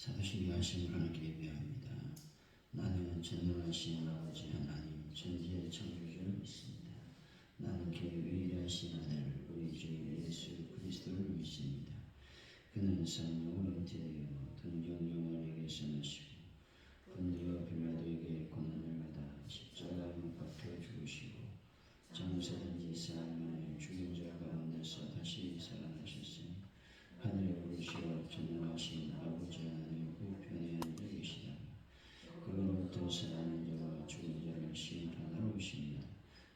사도신 요한심을 하나님께 예배합니다. 나는 전능하신 아버지 하나님 천지의 창조주를 믿습니다. 나는 그의 유일하신 아들 우리 주 예수 그리스도를 믿습니다. 그는 성령으로 잉태되어 동정 영원에게서 나시고 본디오 빌라도에게 고난을 받아 십자가에 못 박혀 죽으시고 장사된 지 사흘 만에 죽은 자 가운데서 다시 살아나셨으니 하늘에 오르시어 전능하신 아버지 하나님 우편에 앉아 계시다. 그로부터 살아난 자와 죽은 자를 심판하러 오십니다.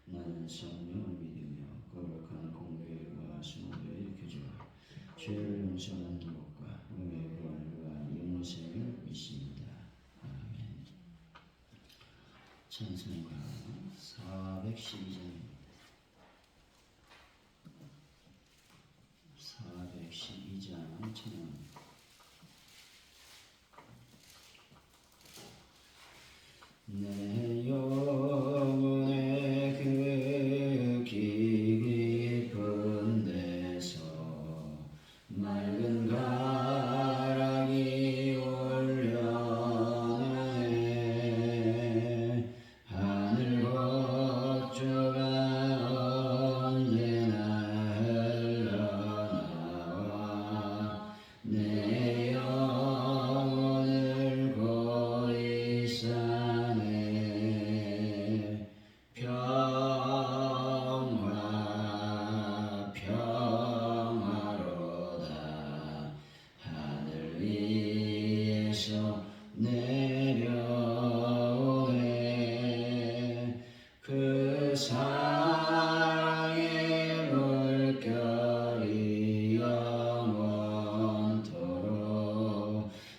나는 성령을 믿으며 거룩한 공교회와 성도에 일으켜주어 죄를 용서하는 것과 몸의 부활과 영생을 믿습니다. 아멘. 찬송가 412장입니다. 412장 찬양합니다. 내 영혼의 그 깊은 데서 맑은 가락이 올려오네. 하늘 곡조가 언제나 흘러나와 내 영혼을 고이 싸네. 평화 평화로다. 하늘 위에서 내려오네. 그 사랑의 물결이 영원토록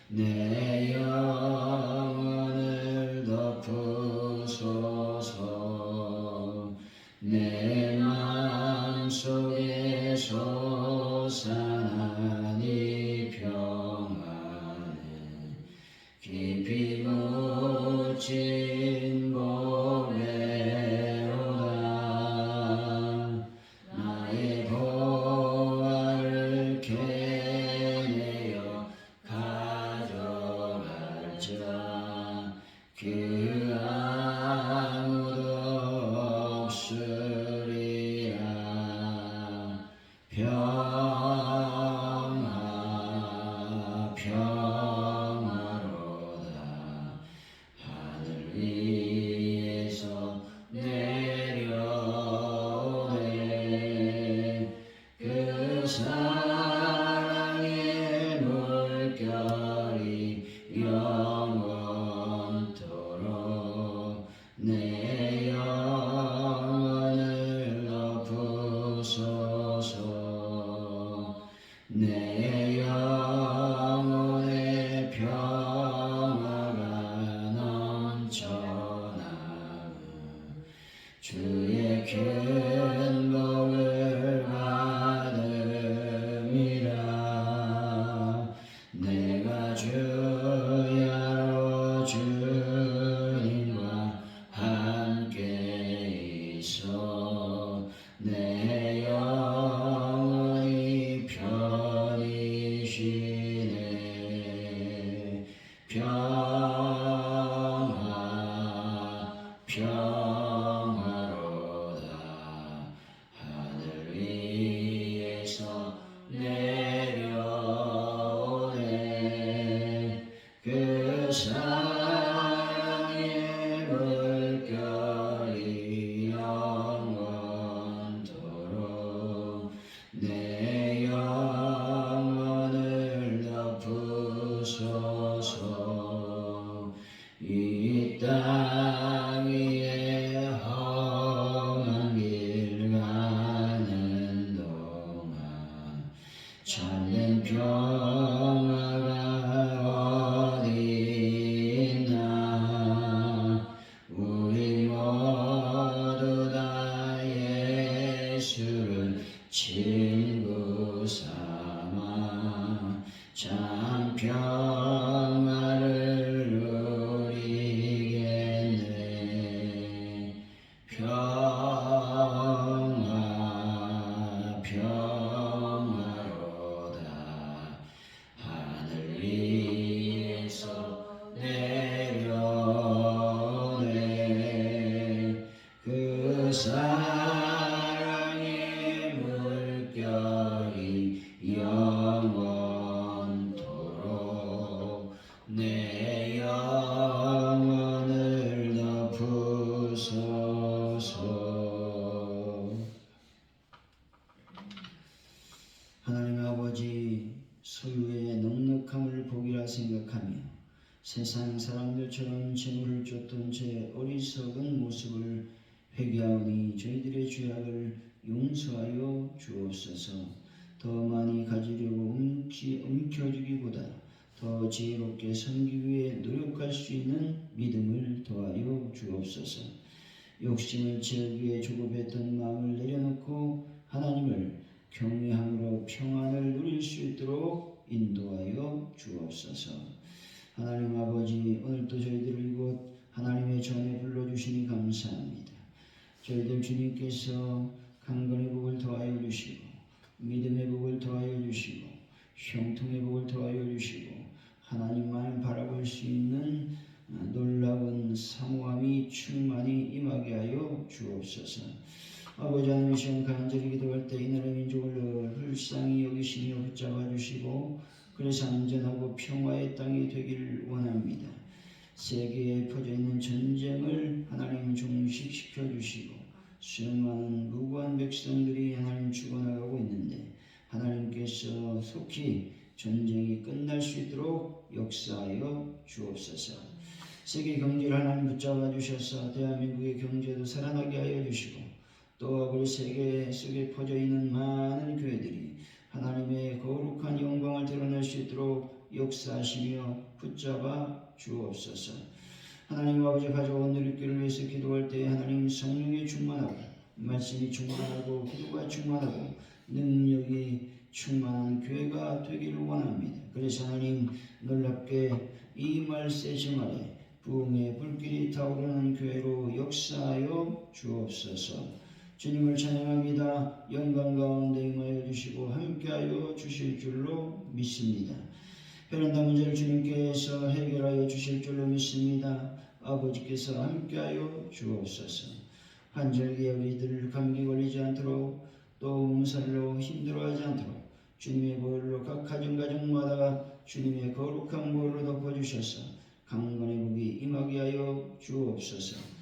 내 영혼을 덮으소서. 내 마음속에 솟아난 이 평안은 깊이 묻힌 보배로다. 나의 보화를 캐내어 가져갈 자 그 아무도 없으리라. 평화 평화로다. 하늘 위에서 내려오네. 그 사랑의 물결이 영원토록 내 영혼을 덮으소서. 내 영혼의 평화가 넘쳐나고 주의 큰 복을 받음이라. 내가 주야로 주님과 함께 있어 내 영혼이 편히 쉬네. 평화 평화로다. 하늘 위에서 내려오네. 그 사랑의 물결이 영원토록 내 영혼을 덮으소서. 이 땅 위에 험한 길 가는 동안 참된 평화가 어디 있나. 우리 모두 다 예수를 친구 삼아 참 평화를 누리겠네. 평화 평화로다. 하늘 위 주의 넉넉함을 복이라 생각하며 세상 사람들처럼 재물을 쫓던 제 어리석은 모습을 회개하오니 저희들의 죄악을 용서하여 주옵소서. 더 많이 가지려고 움켜쥐기보다 더 지혜롭게 섬기기 위해 노력할 수 있는 믿음을 더하여 주옵소서. 욕심을 채우기 위해 조급했던 마음을 내려놓고 하나님을 경외함으로 평안을 누릴 수 있도록 인도하여 주옵소서. 하나님 아버지, 오늘도 저희들을 이곳 하나님의 전에 불러주시니 감사합니다. 저희들 주님께서 강건의 복을 더하여 주시고 믿음의 복을 더하여 주시고 형통의 복을 더하여 주시고 하나님만 바라볼 수 있는 놀라운 사모함이 충만히 임하게 하여 주옵소서. 아버지 하나님, 이 시간 간절히 기도할 때 이 나라 민족을 불쌍히 여기시며 붙잡아 주시고 그래서 안전하고 평화의 땅이 되기를 원합니다. 세계에 퍼져있는 전쟁을 하나님 종식시켜 주시고 수많은 무고한 백성들이 하나님 죽어나가고 있는데 하나님께서 속히 전쟁이 끝날 수 있도록 역사하여 주옵소서. 세계 경제를 하나님 붙잡아 주셔서 대한민국의 경제도 살아나게 하여 주시고 또 아버지 세계 속에 퍼져있는 많은 교회들이 하나님의 거룩한 영광을 드러낼 수 있도록 역사하시며 붙잡아 주옵소서. 하나님 아버지, 가져온 누리교를 위해서 기도할 때 하나님 성령이 충만하고 말씀이 충만하고 기도가 충만하고 능력이 충만한 교회가 되기를 원합니다. 그래서 하나님 놀랍게 이 말세 주말에 부흥의 불길이 타오르는 교회로 역사하여 주옵소서. 주님을 찬양합니다. 영광 가운데 임하여 주시고 함께하여 주실 줄로 믿습니다. 베란다 문제를 주님께서 해결하여 주실 줄로 믿습니다. 아버지께서 함께하여 주옵소서. 환절기에 우리들 감기 걸리지 않도록 또 몸살로 힘들어하지 않도록 주님의 보혈로 각 가정마다 주님의 거룩한 보혈로 덮어주셔서 강건의 복이 임하게 하여 주옵소서.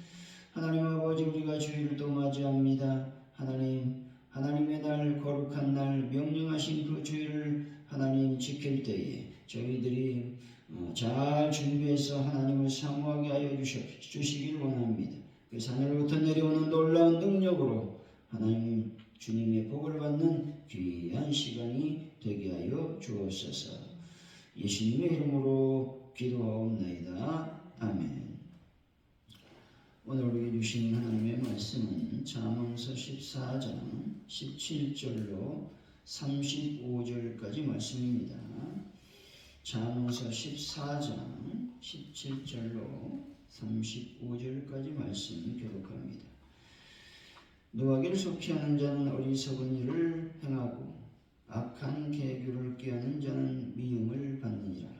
하나님 아버지, 우리가 주일을 또 맞이합니다. 하나님의 날, 거룩한 날, 명령하신 그 주일을 하나님 지킬 때에 저희들이 잘 준비해서 하나님을 사모하게 하여 주시길 원합니다. 그래서 하늘로부터 내려오는 놀라운 능력으로 하나님 주님의 복을 받는 귀한 시간이 되게 하여 주옵소서. 예수님의 이름으로 기도하옵나이다. 아멘. 오늘 우리에게 주신 하나님의 말씀은 잠언서 14장 17절로 35절까지 말씀입니다. 잠언서 14장 17절로 35절까지 말씀 교독합니다. 노하기를 속히 하는 자는 어리석은 일을 행하고 악한 계교를 꾀하는 자는 미움을 받느니라.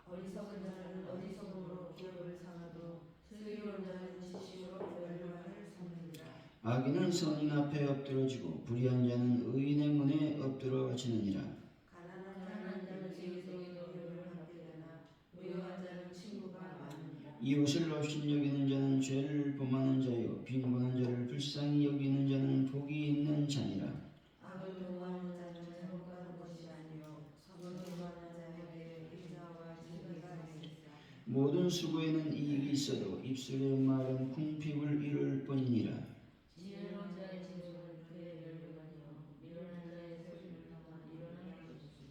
어리석은 자는 어리석음으로 기업을 상하도 슬기로운 자는 지식으로 멸망을 삼느니라. 악인은 선인 앞에 엎드러지고 불의한 자는 의인의 문에 엎드러지느니라. 가난한 자는 지위 속에도 묘를 받게 되나 무용한 자는 친구가 많으니라. 이웃을 없인 여기는 자는 죄를 범하는 자요 빈곤한 자를 불쌍히 여기는 자는 복이 있는 자니라. 악을 도모하는 자는 행복한 것이 아니요 선을 도모하는 자에게 인자와 진리가 있으리라. 모든 수고에는 이익이 있어도 입술의 말은 궁핍을 이룰 뿐이니라. 지혜로운 자의 지식은 그의 멸류관이요 미련한 자의 소리를 담아 일어나는 것이라.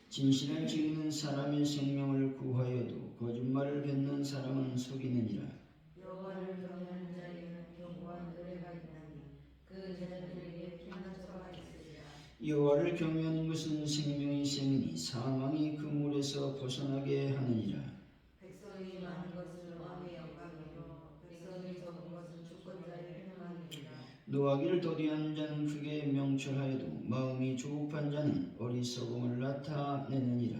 진실한 증인은 사람의 생명을 구하여도 거짓말을 뱉는 사람은 속이느니라. 여호와를 경외하는 자에게는 견고한 은혜가 있나니 그 제자들에게 피난처가 있으리라. 여호와를 경외하는 것은 생명의 셈이니 사망이 그 물에서 벗어나게 하느니라. 백성이 많은 것은 왕의 영광이요 백성이 적은 것은 주권자의 행함이니라. 노하기를 도디하는 자는 크게 명철하여도 마음이 조급한 자는 어리석음을 나타내느니라.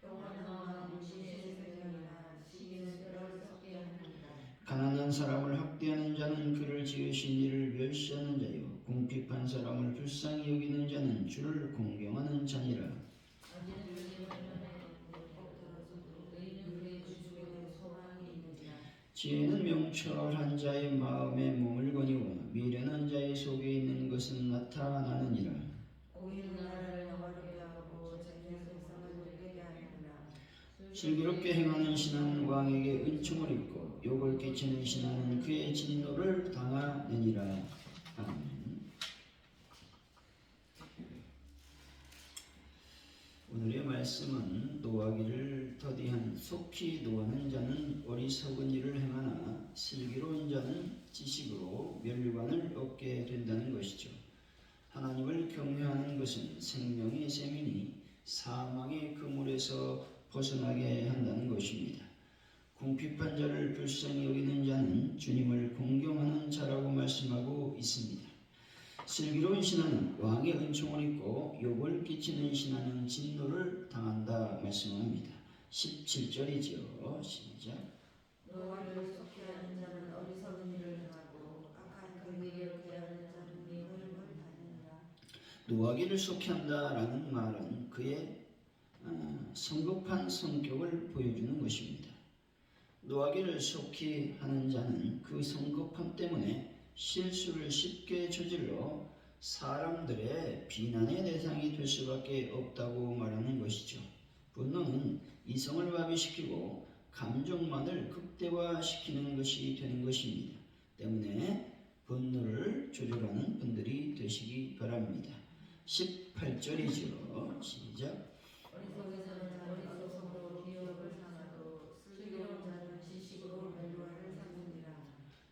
평안과 무시의 생명이나 시기는 뼈를 썩게 하느니라. 가난한 사람을 학대하는 자는 그를 지으신 이를 멸시하는 자요 궁핍한 사람을 불쌍히 여기는 자는 주를 공경하는 자니라. 악인은 그의 편에 엎드러서도 의인은 그의 주변에 소망이 있느니라. 지혜는 명철한 자의 마음에 몸을 거니와 미련한 자의 속에 있는 것은 나타나느니라. 공의는 나라를 영화롭게 하고 자기의 생성은 슬기롭게 행하는 신하는 왕에게 은총을 입고 욕을 끼치는 신하는 그의 진노를 당하느니라. 아멘. 오늘의 말씀은 노하기를 더디한 속히 노하는 자는 어리석은 일을 행하나 슬기로운 자는 지식으로 면류관을 얻게 된다는 것이죠. 하나님을 경외하는 것은 생명의 셈이니 사망의 그물에서 벗어나게 한다는 것입니다. 궁핍한 자를 불쌍히 여기는 자는 주님을 공경하는 자라고 말씀하고 있습니다. 슬기로운 신하는 왕의 은총을 입고 욕을 끼치는 신하는 진노를 당한다 말씀합니다. 17절이죠. 시작. 노하기를 속히 하는 자는 어리석은 일을 행하고 악한 긍휼을 피하는 자는 미움을 받느니라. 노하기를 속히 한다라는 말은 그의 성급한 성격을 보여주는 것입니다. 노하기를 속히 하는 자는 그 성급함 때문에 실수를 쉽게 저질러 사람들의 비난의 대상이 될 수밖에 없다고 말하는 것이죠. 분노는 이성을 마비시키고 감정만을 극대화시키는 것이 되는 것입니다. 때문에 분노를 조절하는 분들이 되시기 바랍니다. 18절이죠. 시작. 어리석은 자는 어리석음으로 기업을 삼아도 슬기로운 자는 지식으로 멸류관을 삼느니라.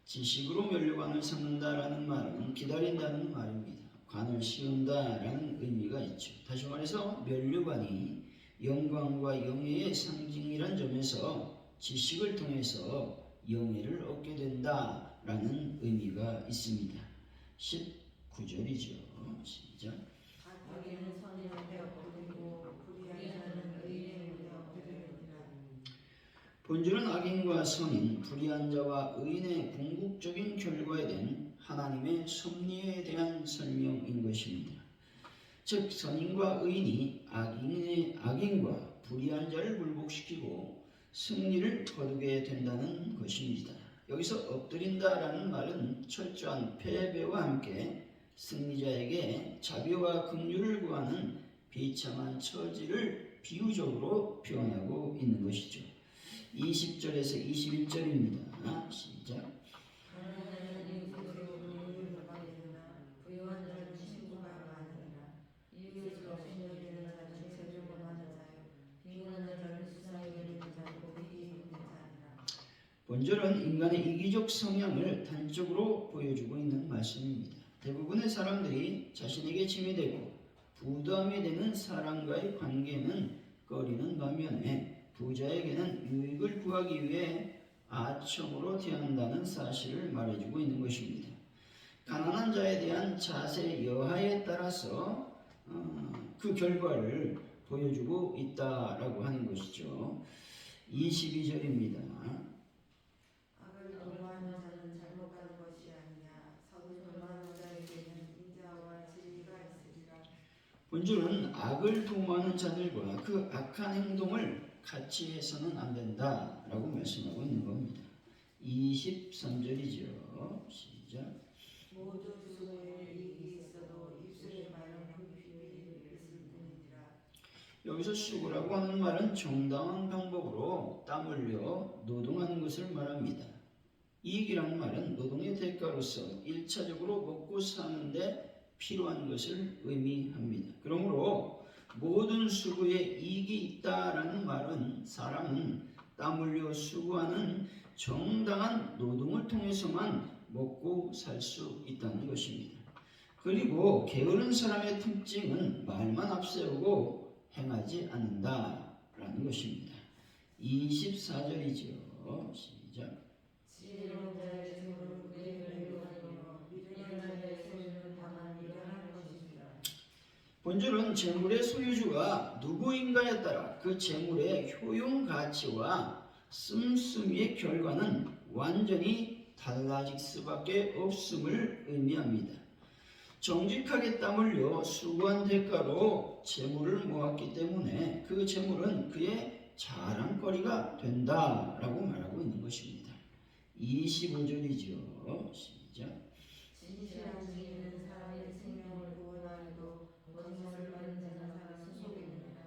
지식으로 면류관을 삼는다라는 말은 기다린다는 말입니다. 관을 씌운다라는 의미가 있죠. 다시 말해서 면류관이 영광과 영예의 상징이란 점에서 지식을 통해서 영예를 얻게 된다라는 의미가 있습니다. 19절이죠. 시작. 악인은 선의 앞에 엎드리고 불의한 자는 의인의 문에 엎드리느니라. 본질은 악인과 선인, 불의한 자와 의인의 궁극적인 결과에 대한 하나님의 섭리에 대한 설명인 것입니다. 즉 선인과 의인이 악인과 불의한 자를 굴복시키고 승리를 거두게 된다는 것입니다. 여기서 엎드린다라는 말은 철저한 패배와 함께 승리자에게 자비와 긍휼을 구하는 비참한 처지를 비유적으로 표현하고 있는 것이죠. 20절에서 21절입니다. 시작. 가난한 자는 이웃으로 긍휼을 받게 되나 부유한 자는 친구가 많으리라. 이웃을 없인 여기는 자는 세종을 하는 자요 비문한 자는 수상히 여기는 자는 복이 있는 자니라. 본절은 인간의 이기적 성향을 단적으로 보여주고 있는 말씀입니다. 대부분의 사람들이 자신에게 짐이 되고 부담이 되는 사람과의 관계는 꺼리는 반면에 부자에게는 유익을 구하기 위해 아첨으로 대한다는 사실을 말해주고 있는 것입니다. 가난한 자에 대한 자세 여하에 따라서 그 결과를 보여주고 있다라고 하는 것이죠. 22절입니다. 악을 도모하는 자는 잘못하는 것이 아니냐 선을 도모하는 자에게는 인자와 진리가 있으리라. 본주는 악을 도모하는 자들과 그 악한 행동을 같이 해서는 안 된다라고 말씀하고 있는 겁니다. 23절이죠. 시작. 모든 수고에 이익이 있어도 입술의 말은 불필요히 있을 뿐이니라. 여기서 수고라고 하는 말은 정당한 방법으로 땀 흘려 노동하는 것을 말합니다. 이익이라는 말은 노동의 대가로서 1차적으로 먹고 사는데 필요한 것을 의미합니다. 그러므로 모든 수고에 이익이 있다라는 말은 사람은 땀 흘려 수고하는 정당한 노동을 통해서만 먹고 살 수 있다는 것입니다. 그리고 게으른 사람의 특징은 말만 앞세우고 행하지 않는다라는 것입니다. 24절이죠. 시작. 지혜로운 자의 재물은 그의 멸류관이요 미련한 자의 소유는 다만 미련한 것이니라. 본절은 재물의 소유주가 누구인가에 따라 그 재물의 효용 가치와 씀씀이의 결과는 완전히 달라질 수밖에 없음을 의미합니다. 정직하게 땀 흘려 수고한 대가로 재물을 모았기 때문에 그 재물은 그의 자랑거리가 된다라고 말하고 있는 것입니다. 25절이죠. 시작. 진실한 증인은 사람의 생명을 구원하여도 거짓말을 받는 자는 사람을 속이느니라.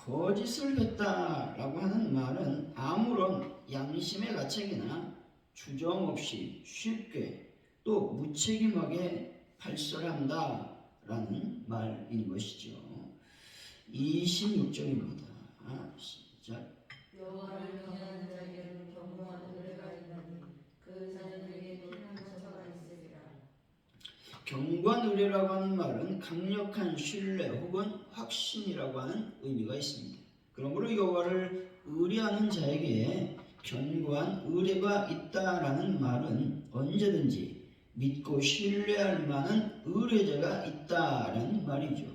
거짓을 했다라고 하는 말은 아무런 양심의 가책이나 주정 없이 쉽게 또 무책임하게 발설한다라는 말인 것이죠. 26절입니다. 시작. 여호와를 경외하는 자에게는 견고한 의뢰가 있나니 그 자들에게 피난처가 있으리라. 견고한 의뢰라고 하는 말은 강력한 신뢰 혹은 확신이라고 하는 의미가 있습니다. 그러므로 여호와를 의뢰하는 자에게 견고한 의뢰가 있다라는 말은 언제든지 믿고 신뢰할 만한 의뢰자가 있다라는 말이죠.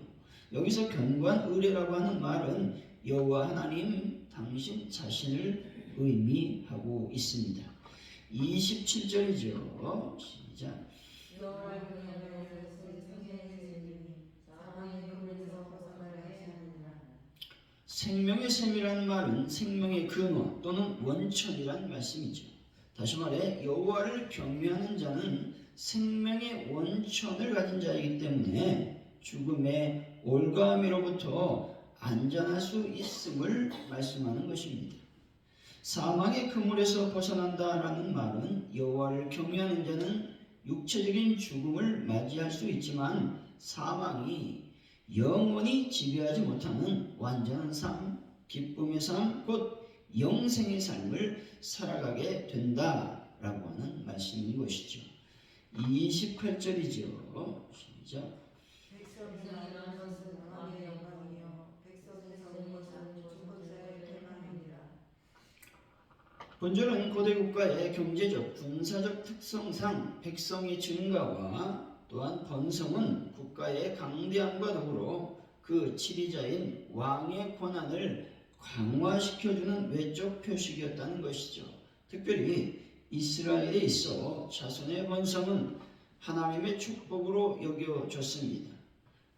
여기서 견고한 의뢰라고 하는 말은 여호와 하나님 당신 자신을 의미하고 있습니다. 27절이죠. 시작. 여호와를 경외하는 자는 생명의 샘이니 사망의 근원에서 벗어나려 하시느니라. 생명의 샘이라는 말은 생명의 근원 또는 원천이라는 말씀이죠. 다시 말해 여호와를 경외하는 자는 생명의 원천을 가진 자이기 때문에 죽음의 올가미로부터 안전할 수 있음을 말씀하는 것입니다. 사망의 그물에서 벗어난다라는 말은 여호와를 경외하는 자는 육체적인 죽음을 맞이할 수 있지만 사망이 영원히 지배하지 못하는 완전한 삶, 기쁨의 삶, 곧 영생의 삶을 살아가게 된다라고 하는 말씀인 것이죠. 28절이죠. 시작. 백성이 일어난 것은 왕의 영광이요 백성에서 온 것은 주권자의 대만이니라. 본절은 고대 국가의 경제적, 군사적 특성상 백성의 증가와 또한 번성은 국가의 강대함과 더불어 그 지리자인 왕의 권한을 강화시켜주는 외적 표식이었다는 것이죠. 특별히 이스라엘에 있어 자손의 번성은 하나님의 축복으로 여겨졌습니다.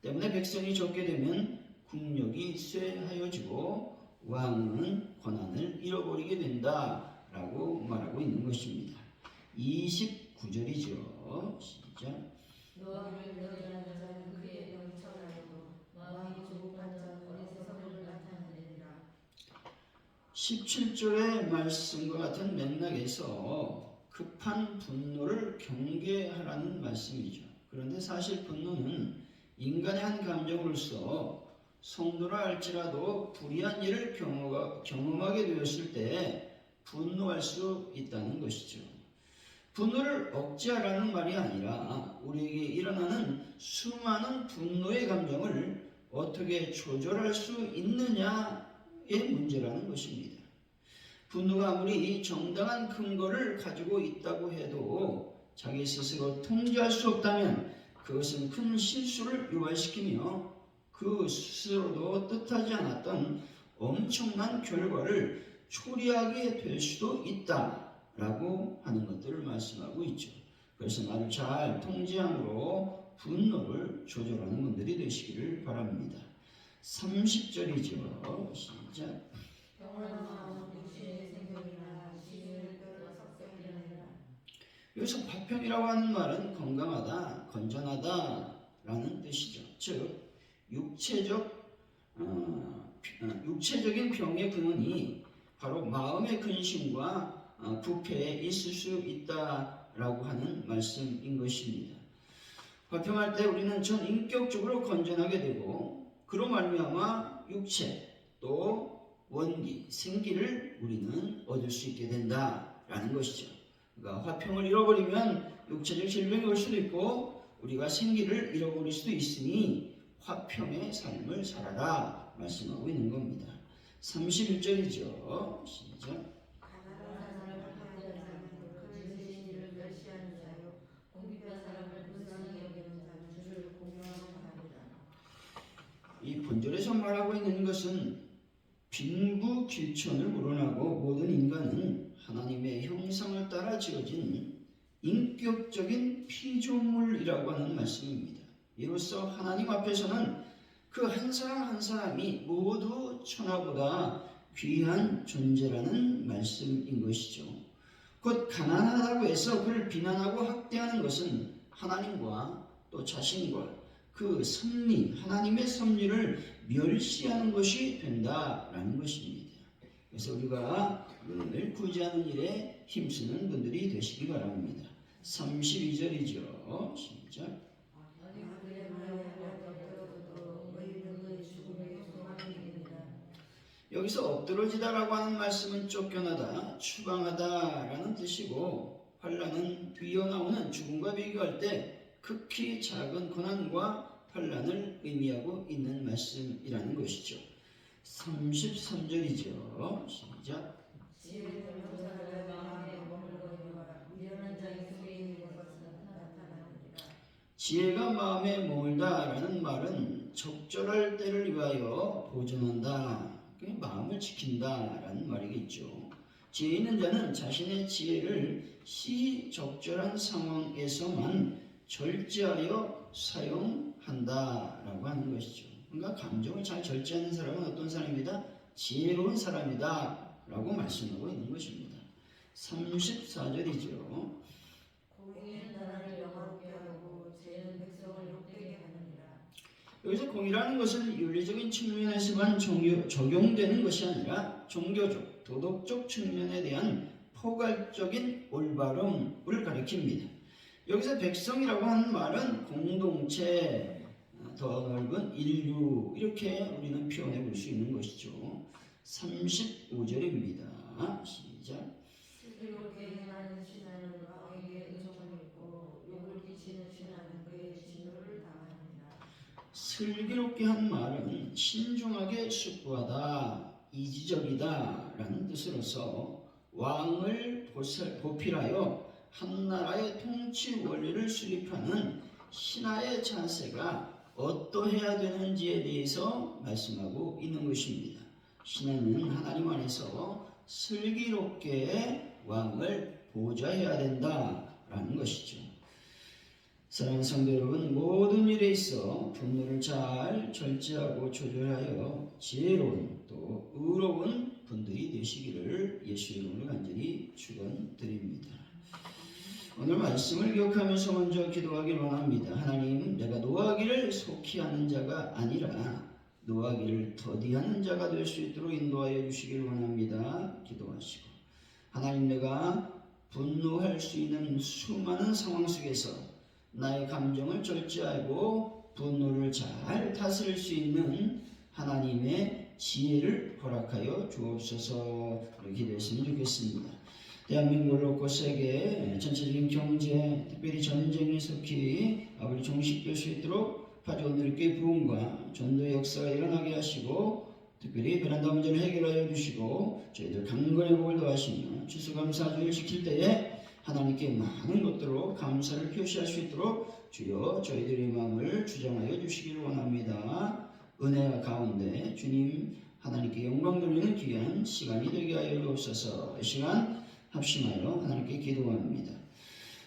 때문에 백성이 적게 되면 국력이 쇠하여지고 왕은 권한을 잃어버리게 된다라고 말하고 있는 것입니다. 29절이죠. 시작. 여호와를 경외하는 자는 그의 영천하여도 왕이 조국한 자는 어리석음을 나타내리라. 17절의 말씀과 같은 맥락에서 급한 분노를 경계하라는 말씀이죠. 그런데 사실 분노는 인간의 한 감정으로서 성도라 할지라도 불의한 일을 경험하게 되었을 때 분노할 수 있다는 것이죠. 분노를 억제하라는 말이 아니라 우리에게 일어나는 수많은 분노의 감정을 어떻게 조절할 수 있느냐의 문제라는 것입니다. 분노가 아무리 정당한 근거를 가지고 있다고 해도 자기 스스로 통제할 수 없다면 그것은 큰 실수를 유발시키며 그 스스로도 뜻하지 않았던 엄청난 결과를 초래하게 될 수도 있다라고 하는 것들을 말씀하고 있죠. 그래서 나를 잘 통제함으로 분노를 조절하는 분들이 되시기를 바랍니다. 30절이죠. 시작. 평온한 마음은 육신의 생명이나 지혜를 빼앗아 썩게. 여기서 화평이라고 하는 말은 건강하다, 건전하다라는 뜻이죠. 즉 육체적인 병의 근원이 바로 마음의 근심과 부패에 있을 수 있다라고 하는 말씀인 것입니다. 화평할 때 우리는 전 인격적으로 건전하게 되고 그로 말미암아 육체 또 원기, 생기를 우리는 얻을 수 있게 된다라는 것이죠. 그러니까 화평을 잃어버리면 육체적 질병이 올 수도 있고 우리가 생기를 잃어버릴 수도 있으니 화평의 삶을 살아라 말씀하고 있는 겁니다. 31절이죠. 시작. 가난한 사람을 화평하는 자는 그 진실을 멸시하는 자요 공평한 사람을 불쌍히 여기는 자는 주를 공경하는 자니라. 이 본절에서 말하고 있는 것은 빈부귀천을 물어나고 모든 인간은 하나님의 형상을 따라 지어진 인격적인 피조물이라고 하는 말씀입니다. 이로써 하나님 앞에서는 그 한 사람 한 사람이 모두 천하보다 귀한 존재라는 말씀인 것이죠. 곧 가난하다고 해서 그를 비난하고 학대하는 것은 하나님과 또 자신과 그 섭리, 하나님의 섭리를 멸시하는 것이 된다라는 것입니다. 그래서 우리가 늘 구제하는 일에 힘쓰는 분들이 되시기 바랍니다. 32절이죠. 시작. 여기서 엎드러지다라고 하는 말씀은 쫓겨나다, 추방하다라는 뜻이고, 환난은 뒤이어 나오는 죽음과 비교할 때 극히 작은 고난과 환난을 의미하고 있는 말씀이라는 것이죠. 33절이죠. 시작. 지혜가 마음에 머물다라는 말은 적절할 때를 위하여 보존한다, 마음을 지킨다라는 말이겠죠. 지혜 있는 자는 자신의 지혜를 시적절한 상황에서만 절제하여 사용한다라고 하는 것이죠. 그러니까 감정을 잘 절제하는 사람은 어떤 사람이다? 지혜로운 사람이다 라고 말씀하고 있는 것입니다. 34절이죠. 여기서 공의라는 것은 윤리적인 측면에서만 적용되는 것이 아니라 종교적, 도덕적 측면에 대한 포괄적인 올바름을 가리킵니다. 여기서 백성이라고 하는 말은 공동체, 더 넓은 인류, 이렇게 우리는 표현해 볼 수 있는 것이죠. 35절입니다. 시작. 슬기롭게 한 말은 신중하게 숙고하다, 이지적이다 라는 뜻으로서 왕을 보필하여 한 나라의 통치 원리를 수립하는 신하의 자세가 어떠해야 되는지에 대해서 말씀하고 있는 것입니다. 신하는 하나님 안에서 슬기롭게 왕을 보좌해야 된다라는 것이죠. 사랑하는 성도 여러분, 모든 일에 있어 분노를 잘 절제하고 조절하여 지혜로운 또 의로운 분들이 되시기를 예수 이름으로 간절히 축원드립니다. 오늘 말씀을 기억하면서 먼저 기도하길 원합니다. 하나님, 내가 노하기를 속히 하는 자가 아니라 노하기를 더디하는 자가 될 수 있도록 인도하여 주시길 원합니다. 기도하시고, 하나님, 내가 분노할 수 있는 수많은 상황 속에서 나의 감정을 절제하고 분노를 잘 다스릴 수 있는 하나님의 지혜를 허락하여 주옵소서. 기도했으면 좋겠습니다. 대한민국을 놓고 세계 전체적인 경제, 특별히 전쟁이 속히 아버지 종식될 수 있도록 파주원들께 부흥과 전도의 역사가 일어나게 하시고, 특별히 베란다 문제를 해결하여 주시고 저희들 강건의 복을 더하시며 추수감사주를 지킬 때에 하나님께 많은 것들로 감사를 표시할 수 있도록 주여 저희들의 마음을 주장하여 주시기를 원합니다. 은혜와 가운데 주님 하나님께 영광 돌리는 귀한 시간이 되게 하여 주옵소서. 이 시간 합심하여 하나님께 기도합니다.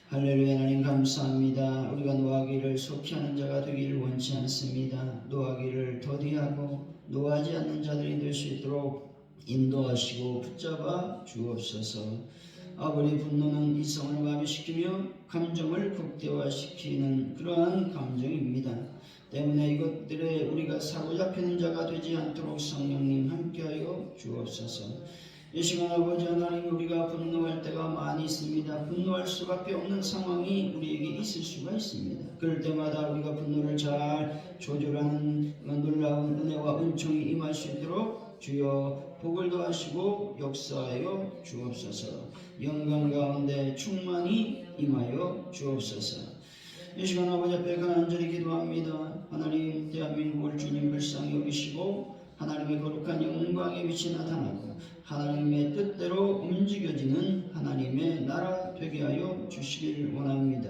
할렐루야. 하나님 감사합니다. 우리가 노하기를 속히 하는 자가 되기를 원치 않습니다. 노하기를 더디하고 노하지 않는 자들이 될 수 있도록 인도하시고 붙잡아 주옵소서. 아버지, 분노는 이성을 마비시키며 감정을 극대화시키는 그러한 감정입니다. 때문에 이것들에 우리가 사로잡히는 자가 되지 않도록 성령님 함께하여 주옵소서. 이 시간 아버지 하나님, 우리가 분노할 때가 많이 있습니다. 분노할 수밖에 없는 상황이 우리에게 있을 수가 있습니다. 그럴 때마다 우리가 분노를 잘 조절하는 놀라운 은혜와 은총이 임할 수 있도록 주여 복을 더하시고 역사하여 주옵소서. 영광 가운데 충만히 임하여 주옵소서. 이 시간 아버지 앞에 간절히 기도합니다. 하나님, 대한민국을 주님 불쌍히 여기시고 하나님의 거룩한 영광의 빛이 나타나고 하나님의 뜻대로 움직여지는 하나님의 나라 되게 하여 주시길 원합니다.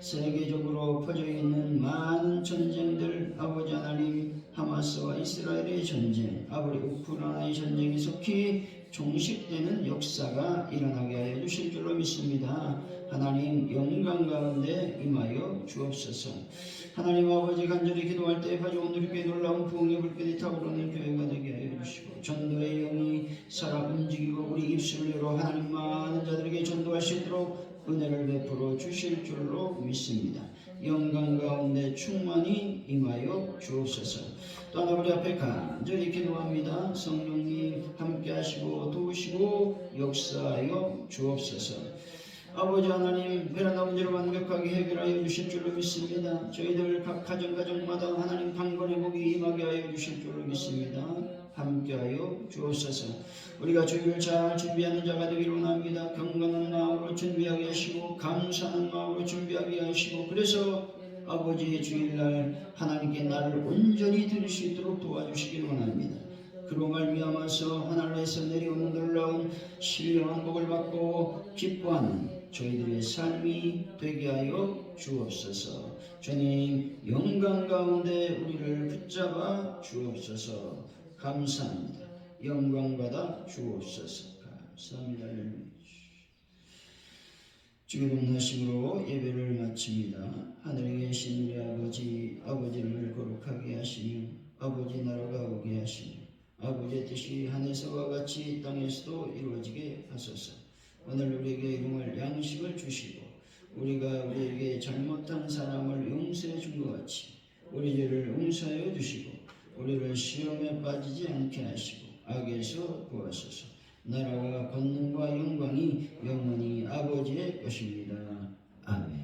세계적으로 퍼져있는 많은 전쟁들, 아버지 하나님, 하마스와 이스라엘의 전쟁, 아버지 우크라이나의 전쟁이 속히 종식되는 역사가 일어나게 하여 주실 줄로 믿습니다. 하나님, 영광 가운데 임하여 주옵소서. 하나님 아버지, 간절히 기도할 때 가져온 우리 교회 놀라운 부흥의 불길이 타오르는 교회가 되게 하여 주시고 전도의 영이 살아 움직이고 우리 입술을 열어 하나님 많은 자들에게 전도할 수 있도록 은혜를 베풀어 주실 줄로 믿습니다. 영광 가운데 충만히 임하여 주옵소서. 또한 우리 앞에 간절히 기도합니다. 성령님 함께 하시고 도우시고 역사하여 주옵소서. 아버지 하나님, 베란다 문제를 완벽하게 해결하여 주실 줄로 믿습니다. 저희들 각 가정마다 하나님 강건의 복이 임하게 하여 주실 줄로 믿습니다. 함께하여 주옵소서. 우리가 주일을 잘 준비하는 자가 되기를 원합니다. 경건한 마음으로 준비하게 하시고 감사하는 마음으로 준비하게 하시고, 그래서 아버지의 주일날 하나님께 나를 온전히 드릴 수 있도록 도와주시길 원합니다. 그로 말미암아서 하늘에서 내려오는 놀라운 신령한 복을 받고 기뻐하는 저희들의 삶이 되게 하여 주옵소서. 주님, 영광 가운데 우리를 붙잡아 주옵소서. 감사합니다. 영광 받아 주옵소서. 감사합니다. 주의 동하심으로 예배를 마칩니다. 하늘에 계신 우리 아버지를 거룩하게 하시며 아버지 나라가 오게 하시며 아버지의 뜻이 하늘에서와 같이 땅에서도 이루어지게 하소서. 오늘 우리에게 일용할 양식을 주시고 우리가 우리에게 잘못한 사람을 용서해 준 것 같이 우리 죄를 용서하여 주시고 우리를 시험에 빠지지 않게 하시고 악에서 구하소서. 나라와 권능과 영광이 영원히 아버지의 것입니다. 아멘.